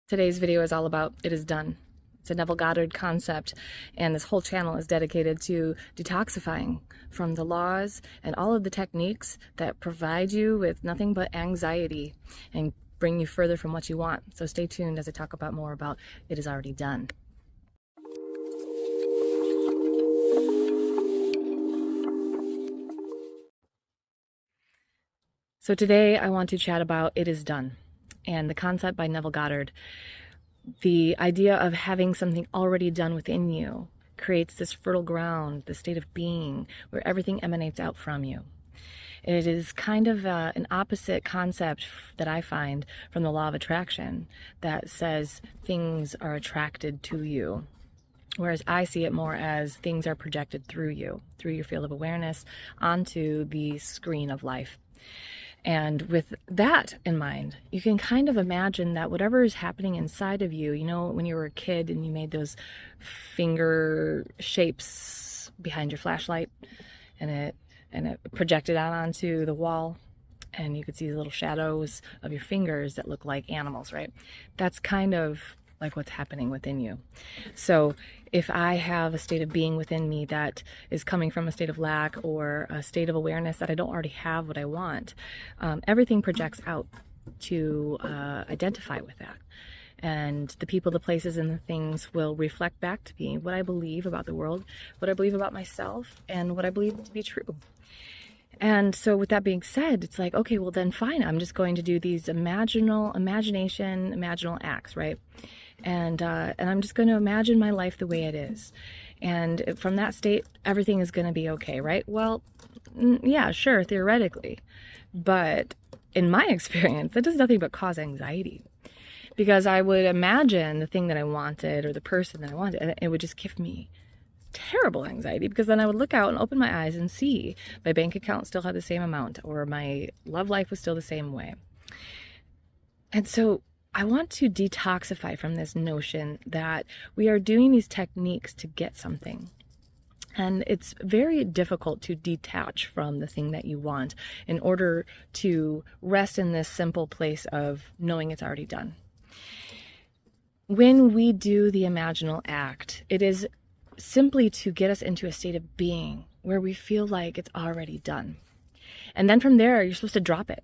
Today's video is all about it is done. It's a Neville Goddard concept, and this whole channel is dedicated to detoxifying from the laws and all of the techniques that provide you with nothing but anxiety and bring you further from what you want. So stay tuned as I talk about more about it is already done. So today I want to chat about it is done and the concept by Neville Goddard. The idea of having something already done within you creates this fertile ground, the state of being, where everything emanates out from you. It is kind of an opposite concept that I find from the law of attraction that says things are attracted to you. Whereas I see it more as things are projected through you, through your field of awareness, onto the screen of life. And with that in mind, you can kind of imagine that whatever is happening inside of you, you know, when you were a kid and you made those finger shapes behind your flashlight and it projected out onto the wall and you could see the little shadows of your fingers that look like animals, right? That's kind of like what's happening within you. So if I have a state of being within me that is coming from a state of lack or a state of awareness that I don't already have what I want, everything projects out to identify with that. And the people, the places, and the things will reflect back to me what I believe about the world, what I believe about myself, and what I believe to be true. And so with that being said, it's like, okay, well then fine, I'm just going to do these imaginal acts, right? And I'm just going to imagine my life the way it is. And from that state, everything is going to be okay, right? Well, yeah, sure, theoretically. But in my experience, that does nothing but cause anxiety. Because I would imagine the thing that I wanted or the person that I wanted, and it would just give me terrible anxiety, because then I would look out and open my eyes and see my bank account still had the same amount, or my love life was still the same way. And so I want to detoxify from this notion that we are doing these techniques to get something. And it's very difficult to detach from the thing that you want in order to rest in this simple place of knowing it's already done. When we do the imaginal act, it is simply to get us into a state of being where we feel like it's already done. And then from there, you're supposed to drop it.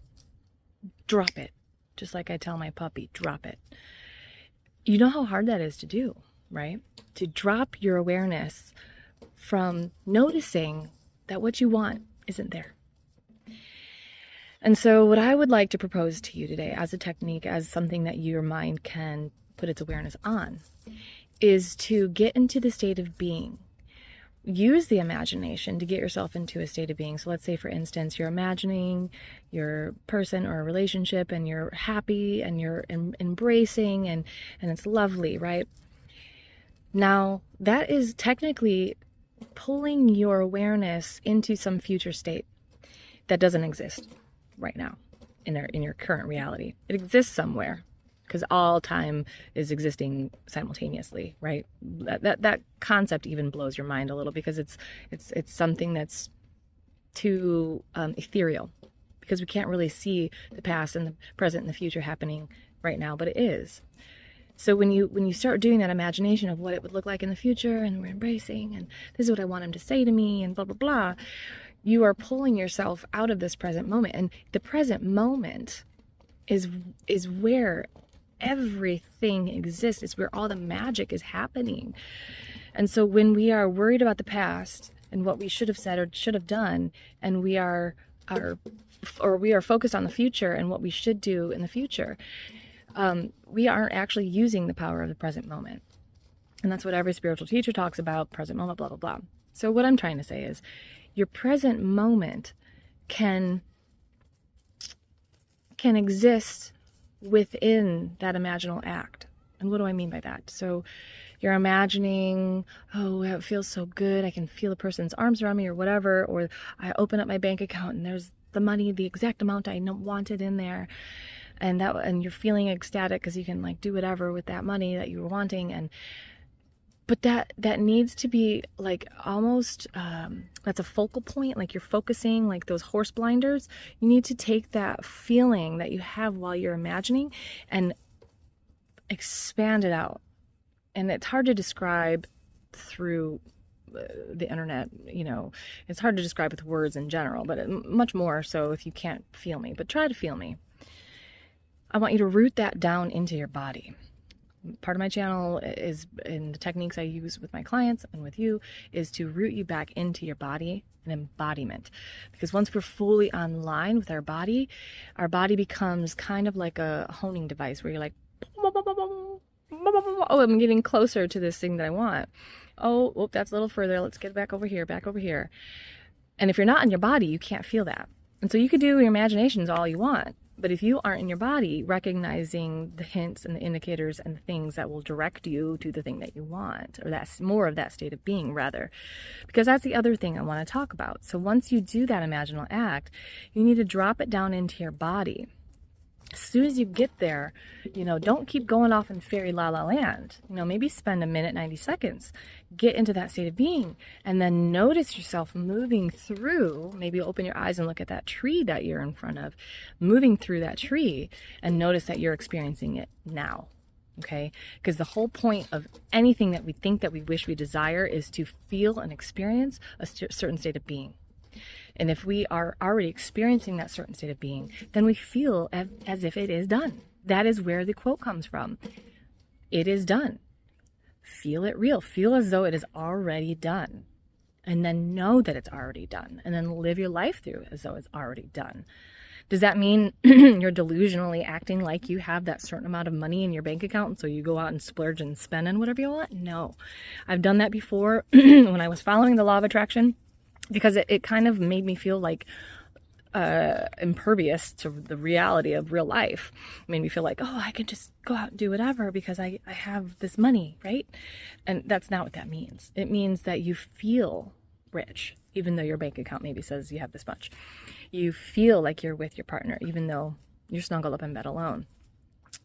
Drop it. Just like I tell my puppy, drop it. You know how hard that is to do, right? To drop your awareness from noticing that what you want isn't there. And so what I would like to propose to you today as a technique, as something that your mind can put its awareness on, is to get into the state of being. Use the imagination to get yourself into a state of being. So let's say, for instance, you're imagining your person or a relationship and you're happy and you're embracing and it's lovely, right? Now, that is technically pulling your awareness into some future state that doesn't exist right now in your current reality. It exists somewhere, because all time is existing simultaneously, right? That concept even blows your mind a little, because it's something that's too ethereal, because we can't really see the past and the present and the future happening right now, but it is. So when you start doing that imagination of what it would look like in the future, and we're embracing, and this is what I want him to say to me, and blah blah blah, you are pulling yourself out of this present moment, and the present moment is where everything exists. It's where all the magic is happening. And so when we are worried about the past and what we should have said or should have done, and we are focused on the future and what we should do in the future, we aren't actually using the power of the present moment. And that's what every spiritual teacher talks about, present moment, blah blah blah. So what I'm trying to say is, your present moment can exist within that imaginal act. And what do I mean by that? So you're imagining, oh, it feels so good, I can feel the person's arms around me or whatever, or I open up my bank account and there's the money, the exact amount I wanted in there, and you're feeling ecstatic because you can like do whatever with that money that you were wanting. But that needs to be like almost, that's a focal point, like you're focusing, like those horse blinders. You need to take that feeling that you have while you're imagining and expand it out. And it's hard to describe through the internet, it's hard to describe with words in general, but much more so if you can't feel me. But try to feel me. I want you to root that down into your body. Part of my channel is, in the techniques I use with my clients and with you, is to root you back into your body, an embodiment. Because once we're fully online with our body becomes kind of like a honing device where you're like, oh, I'm getting closer to this thing that I want. Oh, that's a little further. Let's get back over here, back over here. And if you're not in your body, you can't feel that. And so you could do your imaginations all you want. But if you aren't in your body, recognizing the hints and the indicators and the things that will direct you to the thing that you want, or that's more of that state of being, rather, because that's the other thing I want to talk about. So once you do that imaginal act, you need to drop it down into your body. As soon as you get there, don't keep going off in fairy la la land. Maybe spend a minute, 90 seconds, get into that state of being, and then notice yourself moving through. Maybe open your eyes and look at that tree that you're in front of, moving through that tree, and notice that you're experiencing it now. Okay? Because the whole point of anything that we think that we wish we desire is to feel and experience a certain state of being. And if we are already experiencing that certain state of being, then we feel as if it is done. That is where the quote comes from. It is done. Feel it real. Feel as though it is already done. And then know that it's already done. And then live your life through as though it's already done. Does that mean you're delusionally acting like you have that certain amount of money in your bank account, and so you go out and splurge and spend on whatever you want? No. I've done that before when I was following the law of attraction. Because it kind of made me feel like impervious to the reality of real life. It made me feel like, I can just go out and do whatever because I have this money, right? And that's not what that means. It means that you feel rich, even though your bank account maybe says you have this much. You feel like you're with your partner, even though you're snuggled up in bed alone.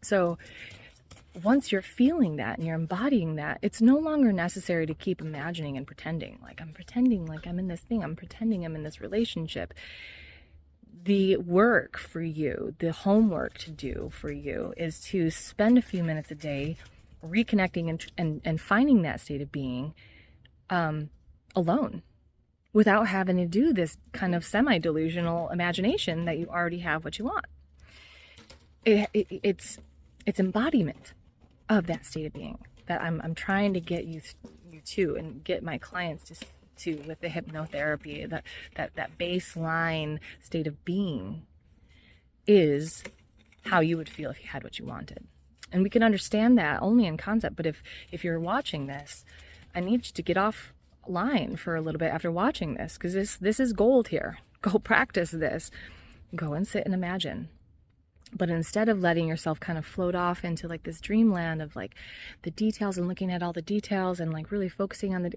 So once you're feeling that and you're embodying that, it's no longer necessary to keep imagining and pretending. Like, I'm pretending like I'm in this thing. I'm pretending I'm in this relationship. The work for you, the homework to do for you, is to spend a few minutes a day reconnecting and finding that state of being alone, without having to do this kind of semi-delusional imagination that you already have what you want. It's embodiment of that state of being that I'm trying to get you to, and get my clients to with the hypnotherapy. That baseline state of being is how you would feel if you had what you wanted. And we can understand that only in concept. But if you're watching this, I need you to get offline for a little bit after watching this, because this is gold here. Go practice this. Go and sit and imagine. But instead of letting yourself kind of float off into like this dreamland of like the details and looking at all the details and like really focusing on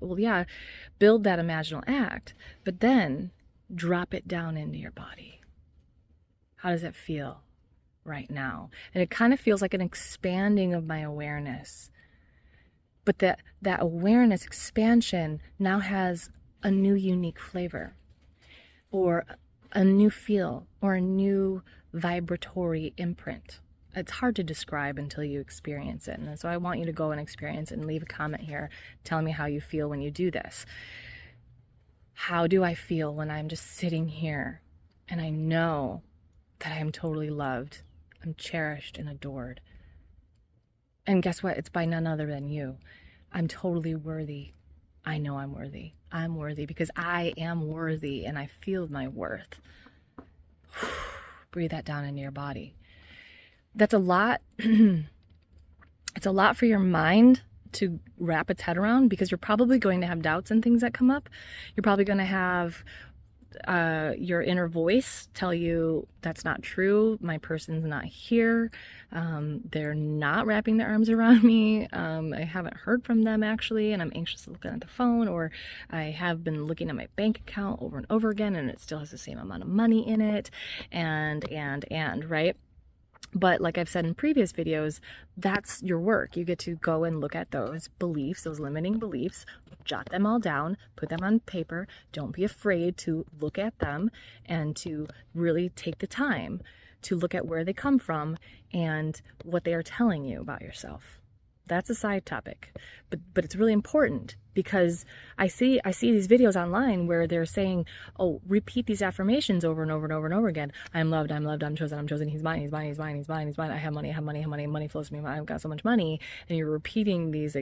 build that imaginal act, but then drop it down into your body. How does it feel right now? And it kind of feels like an expanding of my awareness. But that awareness expansion now has a new unique flavor, or a new feel, or a new vibratory imprint. It's hard to describe until you experience it. And so I want you to go and experience it, and leave a comment here telling me how you feel when you do this. How do I feel when I'm just sitting here and I know that I am totally loved, I'm cherished and adored? And guess what? It's by none other than you. I'm totally worthy. I know I'm worthy. I'm worthy because I am worthy, and I feel my worth. Breathe that down into your body. That's a lot. It's a lot for your mind to wrap its head around, because you're probably going to have doubts and things that come up. You're probably going to have your inner voice tell you that's not true. My person's not here. They're not wrapping their arms around me. I haven't heard from them actually, and I'm anxious looking at the phone, or I have been looking at my bank account over and over again, and it still has the same amount of money in it, and right? But like I've said in previous videos, that's your work. You get to go and look at those beliefs, those limiting beliefs, jot them all down, put them on paper. Don't be afraid to look at them and to really take the time to look at where they come from and what they are telling you about yourself. That's a side topic, but it's really important, because I see these videos online where they're saying, oh, repeat these affirmations over and over and over and over again. I'm loved, I'm loved, I'm chosen, he's mine, he's mine, he's mine, he's mine, he's mine. I have money, money flows to me, I've got so much money. And you're repeating these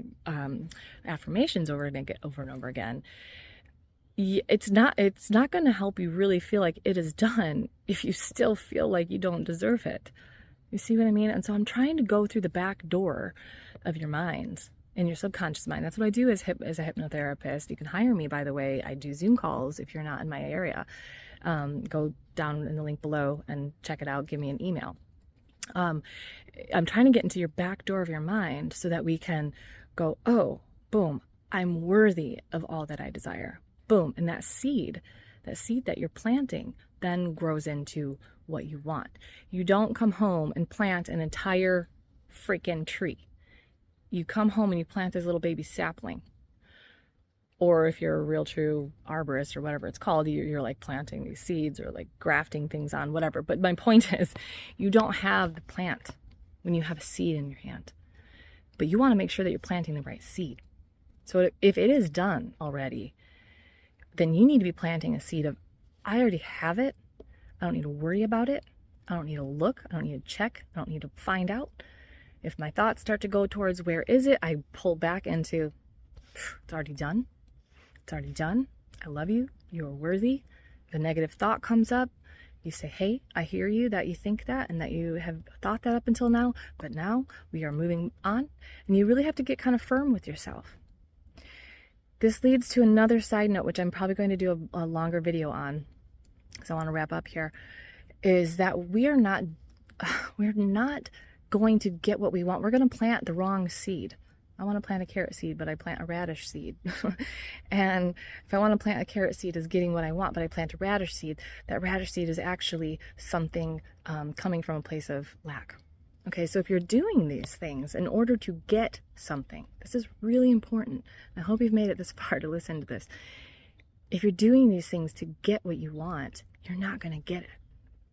affirmations over and over again. It's not going to help you really feel like it is done if you still feel like you don't deserve it. You see what I mean? And so I'm trying to go through the back door of your mind and your subconscious mind. That's what I do as a hypnotherapist. You can hire me, by the way. I do Zoom calls if you're not in my area. Go down in the link below and check it out. Give me an email. I'm trying to get into your back door of your mind so that we can go, oh, boom, I'm worthy of all that I desire. Boom. And that seed that you're planting then grows into what you want. You don't come home and plant an entire freaking tree. You come home and you plant this little baby sapling. Or if you're a real true arborist or whatever it's called, you're like planting these seeds or like grafting things on, whatever. But my point is, you don't have the plant when you have a seed in your hand. But you want to make sure that you're planting the right seed. So if it is done already, then you need to be planting a seed of, I already have it. I don't need to worry about it. I don't need to look. I don't need to check. I don't need to find out. If my thoughts start to go towards where is it, I pull back into, it's already done. It's already done. I love you. You are worthy. The negative thought comes up. You say, hey, I hear you that you think that and that you have thought that up until now, but now we are moving on. And you really have to get kind of firm with yourself. This leads to another side note, which I'm probably going to do a longer video on, because I want to wrap up here, is that we're not going to get what we want. We're going to plant the wrong seed. I want to plant a carrot seed, but I plant a radish seed. And if I want to plant a carrot seed as getting what I want, but I plant a radish seed, that radish seed is actually something coming from a place of lack. Okay, so if you're doing these things in order to get something, this is really important. I hope you've made it this far to listen to this. If you're doing these things to get what you want, you're not going to get it.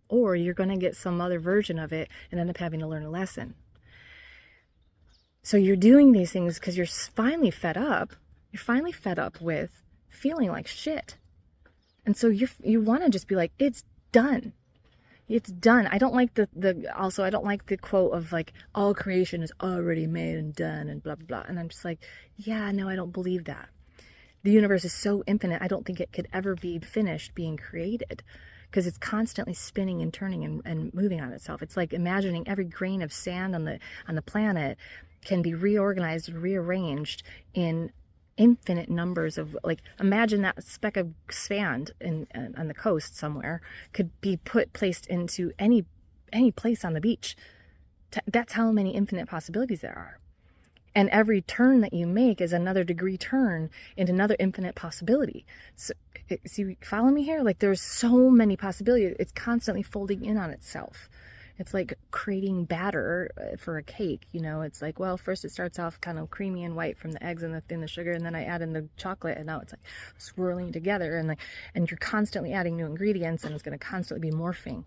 Or you're going to get some other version of it and end up having to learn a lesson. So you're doing these things because you're finally fed up. You're finally fed up with feeling like shit. And so you want to just be like, it's done. It's done. I don't like I don't like the quote of like, all creation is already made and done and blah, blah, blah. And I'm just like, yeah, no, I don't believe that. The universe is so infinite. I don't think it could ever be finished being created, because it's constantly spinning and turning and moving on itself. It's like imagining every grain of sand on the planet can be reorganized and rearranged in infinite numbers of, like, imagine that speck of sand on the coast somewhere could be placed into any place on the beach. That's how many infinite possibilities there are. And every turn that you make is another degree turn into another infinite possibility. So you follow me here? Like, there's so many possibilities. It's constantly folding in on itself. It's like creating batter for a cake. You know, it's like, well, first it starts off kind of creamy and white from the eggs and the sugar, and then I add in the chocolate, and now it's like swirling together, and you're constantly adding new ingredients, and it's going to constantly be morphing.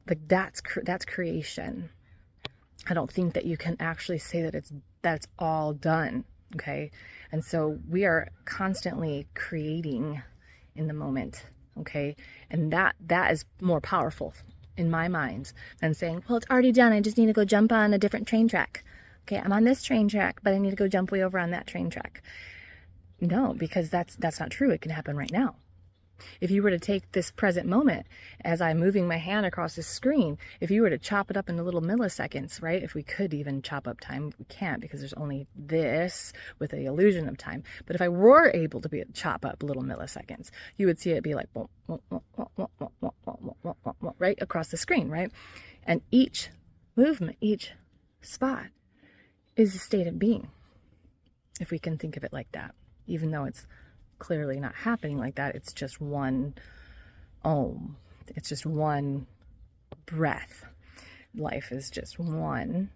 Like, that's creation. I don't think that you can actually say that that's all done. Okay. And so we are constantly creating in the moment. Okay. And that is more powerful in my mind than saying, well, it's already done. I just need to go jump on a different train track. Okay. I'm on this train track, but I need to go jump way over on that train track. No, because that's not true. It can happen right now. If you were to take this present moment as I'm moving my hand across the screen, if you were to chop it up into little milliseconds, right? If we could even chop up time, we can't, because there's only this with the illusion of time. But if I were able to chop up little milliseconds, you would see it be like, right across the screen, right? And each movement, each spot is a state of being, if we can think of it like that, even though it's clearly not happening like that. It's just one om. It's just one breath. Life is just one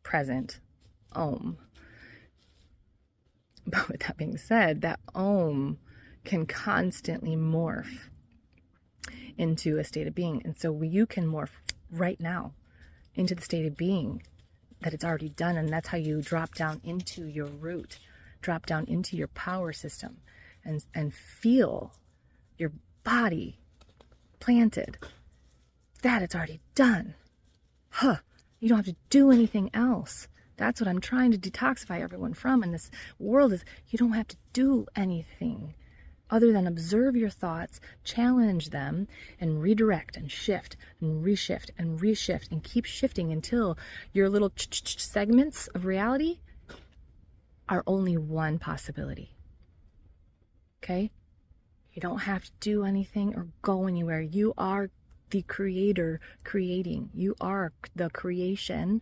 present om. But with that being said, that om can constantly morph into a state of being. And so you can morph right now into the state of being that it's already done. And that's how you drop down into your root, drop down into your power system, and feel your body planted. That it's already done. You don't have to do anything else. That's what I'm trying to detoxify everyone from in this world, is you don't have to do anything other than observe your thoughts, challenge them, and redirect and shift and reshift and reshift and keep shifting until your little segments of reality are only one possibility. Okay? You don't have to do anything or go anywhere. You are the creator creating. You are the creation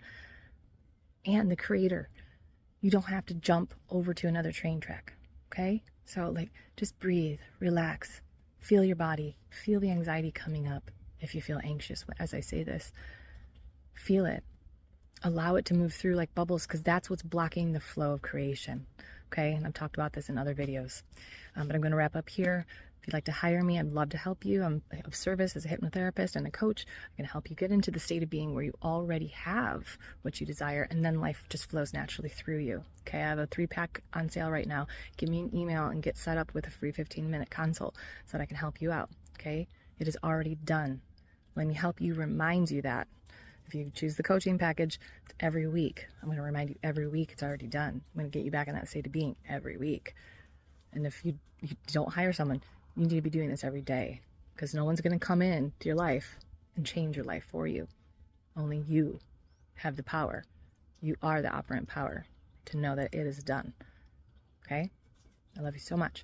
and the creator. You don't have to jump over to another train track. Okay? So like, just breathe, relax, feel your body, feel the anxiety coming up. If you feel anxious as I say this, feel it. Allow it to move through like bubbles, because that's what's blocking the flow of creation. Okay? And I've talked about this in other videos. But I'm going to wrap up here. If you'd like to hire me, I'd love to help you. I'm of service as a hypnotherapist and a coach. I can help you get into the state of being where you already have what you desire, and then life just flows naturally through you. Okay, I have a 3-pack on sale right now. Give me an email and get set up with a free 15-minute consult so that I can help you out. Okay, it is already done. Let me help you, remind you that. If you choose the coaching package, it's every week. I'm going to remind you every week it's already done. I'm going to get you back in that state of being every week. And if you don't hire someone, you need to be doing this every day, because no one's going to come in to your life and change your life for you. Only you have the power. You are the operant power to know that it is done. Okay? I love you so much.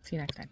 See you next time.